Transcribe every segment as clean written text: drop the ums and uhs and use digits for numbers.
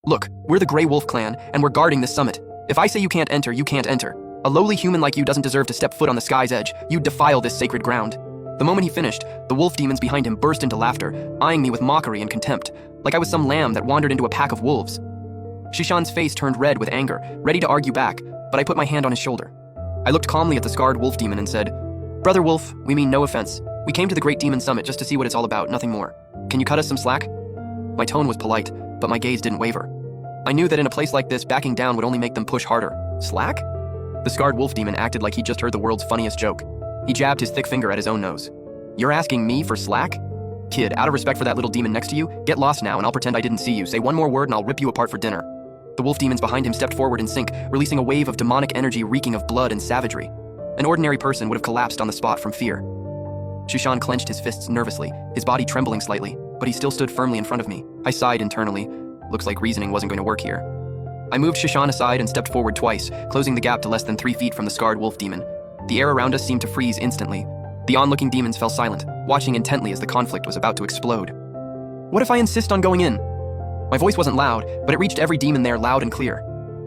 Look, we're the Grey Wolf clan, and we're guarding this summit. If I say you can't enter, you can't enter. A lowly human like you doesn't deserve to step foot on the sky's edge. You defile this sacred ground." The moment he finished, the wolf demons behind him burst into laughter, eyeing me with mockery and contempt, like I was some lamb that wandered into a pack of wolves. Shishan's face turned red with anger, ready to argue back, but I put my hand on his shoulder. I looked calmly at the scarred wolf demon and said, "Brother Wolf, we mean no offense. We came to the Great Demon Summit just to see what it's all about, nothing more. Can you cut us some slack?" My tone was polite, but my gaze didn't waver. I knew that in a place like this, backing down would only make them push harder. Slack? The scarred wolf demon acted like he just heard the world's funniest joke. He jabbed his thick finger at his own nose. "You're asking me for slack? Kid, out of respect for that little demon next to you, get lost now and I'll pretend I didn't see you. Say one more word and I'll rip you apart for dinner." The wolf demons behind him stepped forward in sync, releasing a wave of demonic energy reeking of blood and savagery. An ordinary person would have collapsed on the spot from fear. Shishan clenched his fists nervously, his body trembling slightly, but he still stood firmly in front of me. I sighed internally. Looks like reasoning wasn't going to work here. I moved Shishan aside and stepped forward twice, closing the gap to less than 3 feet from the scarred wolf demon. The air around us seemed to freeze instantly. The onlooking demons fell silent, watching intently as the conflict was about to explode. "What if I insist on going in?" My voice wasn't loud, but it reached every demon there loud and clear.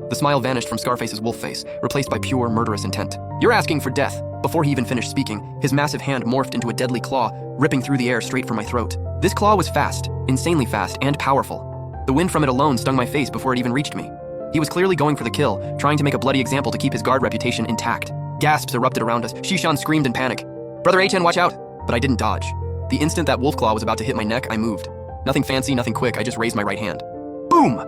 The smile vanished from Scarface's wolf face, replaced by pure murderous intent. "You're asking for death." Before he even finished speaking, his massive hand morphed into a deadly claw, ripping through the air straight for my throat. This claw was fast, insanely fast, and powerful. The wind from it alone stung my face before it even reached me. He was clearly going for the kill, trying to make a bloody example to keep his guard reputation intact. Gasps erupted around us. Shishan screamed in panic. "Brother Achen, watch out!" But I didn't dodge. The instant that wolf claw was about to hit my neck, I moved. Nothing fancy, nothing quick, I just raised my right hand. Boom!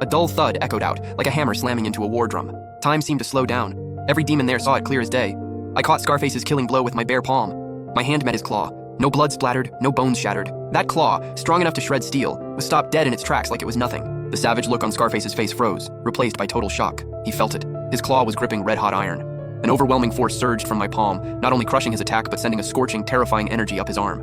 A dull thud echoed out, like a hammer slamming into a war drum. Time seemed to slow down. Every demon there saw it clear as day. I caught Scarface's killing blow with my bare palm. My hand met his claw. No blood splattered, no bones shattered. That claw, strong enough to shred steel, was stopped dead in its tracks like it was nothing. The savage look on Scarface's face froze, replaced by total shock. He felt it. His claw was gripping red-hot iron. An overwhelming force surged from my palm, not only crushing his attack but sending a scorching, terrifying energy up his arm.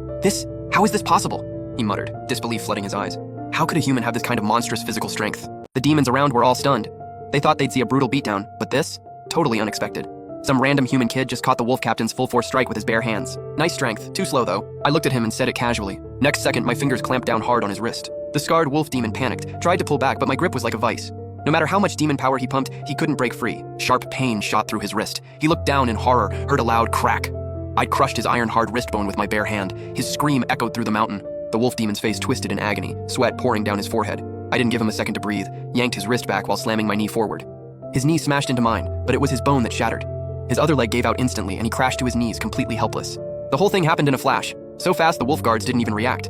How is this possible?" he muttered, disbelief flooding his eyes. How could a human have this kind of monstrous physical strength? The demons around were all stunned. They thought they'd see a brutal beatdown, but this? Totally unexpected. Some random human kid just caught the wolf captain's full-force strike with his bare hands. Nice strength, too slow though. I looked at him and said it casually. Next second, my fingers clamped down hard on his wrist. The scarred wolf demon panicked, tried to pull back, but my grip was like a vice. No matter how much demon power he pumped, he couldn't break free. Sharp pain shot through his wrist. He looked down in horror, heard a loud crack. I'd crushed his iron-hard wrist bone with my bare hand. His scream echoed through the mountain. The wolf demon's face twisted in agony, sweat pouring down his forehead. I didn't give him a second to breathe, yanked his wrist back while slamming my knee forward. His knee smashed into mine, but it was his bone that shattered. His other leg gave out instantly, and he crashed to his knees, completely helpless. The whole thing happened in a flash, so fast the wolf guards didn't even react.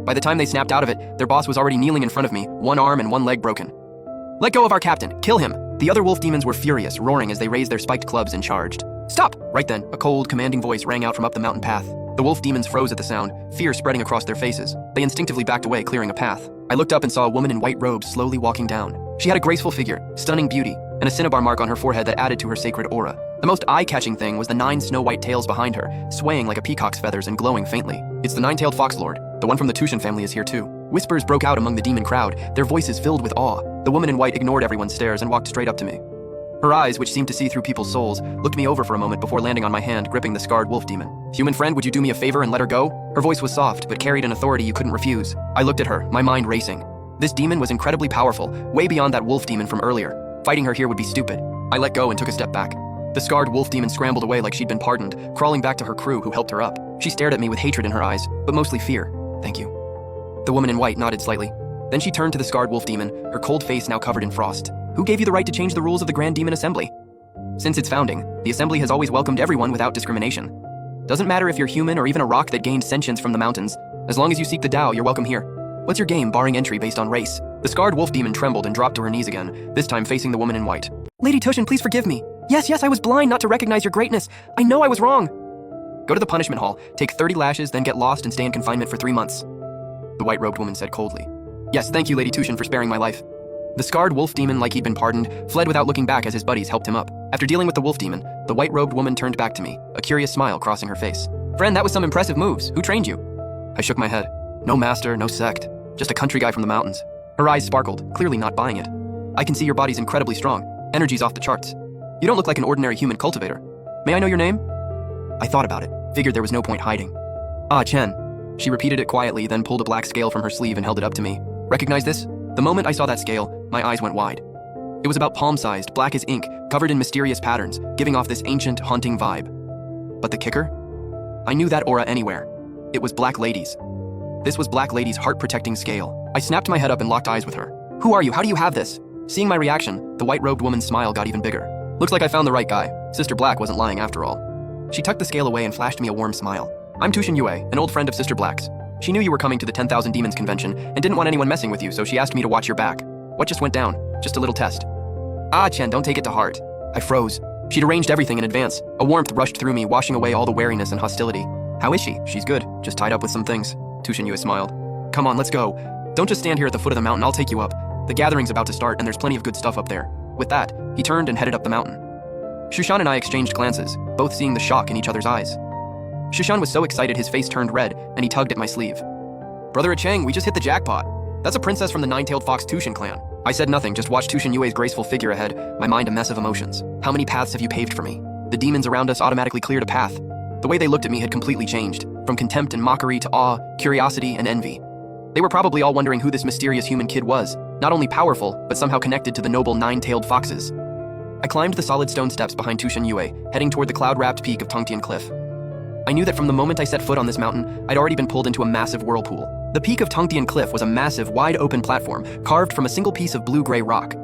By the time they snapped out of it, their boss was already kneeling in front of me, one arm and one leg broken. "Let go of our captain! Kill him!" The other wolf demons were furious, roaring as they raised their spiked clubs and charged. "Stop!" Right then, a cold, commanding voice rang out from up the mountain path. The wolf demons froze at the sound, fear spreading across their faces. They instinctively backed away, clearing a path. I looked up and saw a woman in white robes slowly walking down. She had a graceful figure, stunning beauty, and a cinnabar mark on her forehead that added to her sacred aura. The most eye-catching thing was the 9 snow-white tails behind her, swaying like a peacock's feathers and glowing faintly. "It's the 9-tailed fox lord. The one from the Tushan family is here too." Whispers broke out among the demon crowd, their voices filled with awe. The woman in white ignored everyone's stares and walked straight up to me. Her eyes, which seemed to see through people's souls, looked me over for a moment before landing on my hand, gripping the scarred wolf demon. "Human friend, would you do me a favor and let her go?" Her voice was soft, but carried an authority you couldn't refuse. I looked at her, my mind racing. This demon was incredibly powerful, way beyond that wolf demon from earlier. Fighting her here would be stupid. I let go and took a step back. The scarred wolf demon scrambled away like she'd been pardoned, crawling back to her crew who helped her up. She stared at me with hatred in her eyes, but mostly fear. "Thank you." The woman in white nodded slightly. Then she turned to the scarred wolf demon, her cold face now covered in frost. "Who gave you the right to change the rules of the Grand Demon Assembly?" "Since its founding, the Assembly has always welcomed everyone without discrimination. Doesn't matter if you're human or even a rock that gained sentience from the mountains. As long as you seek the Tao, you're welcome here. What's your game, barring entry based on race?" The scarred wolf demon trembled and dropped to her knees again, this time facing the woman in white. "Lady Tushan, please forgive me. Yes, I was blind not to recognize your greatness. I know I was wrong." "Go to the punishment hall, take 30 lashes, then get lost and stay in confinement for 3 months." The white-robed woman said coldly. "Yes, thank you, Lady Tushan, for sparing my life." The scarred wolf demon, like he'd been pardoned, fled without looking back as his buddies helped him up. After dealing with the wolf demon, the white-robed woman turned back to me, a curious smile crossing her face. "Friend, that was some impressive moves. Who trained you?" I shook my head. "No master, no sect. Just a country guy from the mountains." Her eyes sparkled, clearly not buying it. "I can see your body's incredibly strong. Energy's off the charts. You don't look like an ordinary human cultivator. May I know your name?" I thought about it, figured there was no point hiding. "Ah, Chen." She repeated it quietly, then pulled a black scale from her sleeve and held it up to me. "Recognize this?" The moment I saw that scale, My eyes went wide. It was about palm-sized, black as ink, covered in mysterious patterns, giving off this ancient, haunting vibe. But the kicker? I knew that aura anywhere. It was Black Lady's. This was Black Lady's heart-protecting scale. I snapped my head up and locked eyes with her. Who are you? How do you have this? Seeing my reaction, the white-robed woman's smile got even bigger. Looks like I found the right guy. Sister Black wasn't lying after all. She tucked the scale away and flashed me a warm smile. I'm Tushin Yue, an old friend of Sister Black's. She knew you were coming to the 10,000 Demons convention and didn't want anyone messing with you, so she asked me to watch your back. What just went down? Just a little test. Ah, Chen, don't take it to heart. I froze. She'd arranged everything in advance. A warmth rushed through me, washing away all the wariness and hostility. How is she? She's good, just tied up with some things. Tushin Yue smiled. Come on, let's go. Don't just stand here at the foot of the mountain, I'll take you up. The gathering's about to start and there's plenty of good stuff up there. With that, he turned and headed up the mountain. Shushan and I exchanged glances, both seeing the shock in each other's eyes. Shushan was so excited his face turned red, and he tugged at my sleeve. Brother Cheng, we just hit the jackpot. That's a princess from the nine-tailed fox Tushin clan. I said nothing, just watched Tushin Yue's graceful figure ahead, my mind a mess of emotions. How many paths have you paved for me? The demons around us automatically cleared a path. The way they looked at me had completely changed, from contempt and mockery to awe, curiosity, and envy. They were probably all wondering who this mysterious human kid was, not only powerful, but somehow connected to the noble nine-tailed foxes. I climbed the solid stone steps behind Tushin Yue, heading toward the cloud-wrapped peak of Tongtian Cliff. I knew that from the moment I set foot on this mountain, I'd already been pulled into a massive whirlpool. The peak of Tongtian Cliff was a massive, wide-open platform carved from a single piece of blue-gray rock.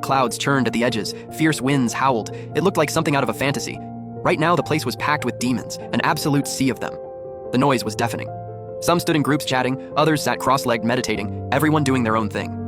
Clouds churned at the edges, fierce winds howled. It looked like something out of a fantasy. Right now, the place was packed with demons, an absolute sea of them. The noise was deafening. Some stood in groups chatting, others sat cross-legged meditating, everyone doing their own thing.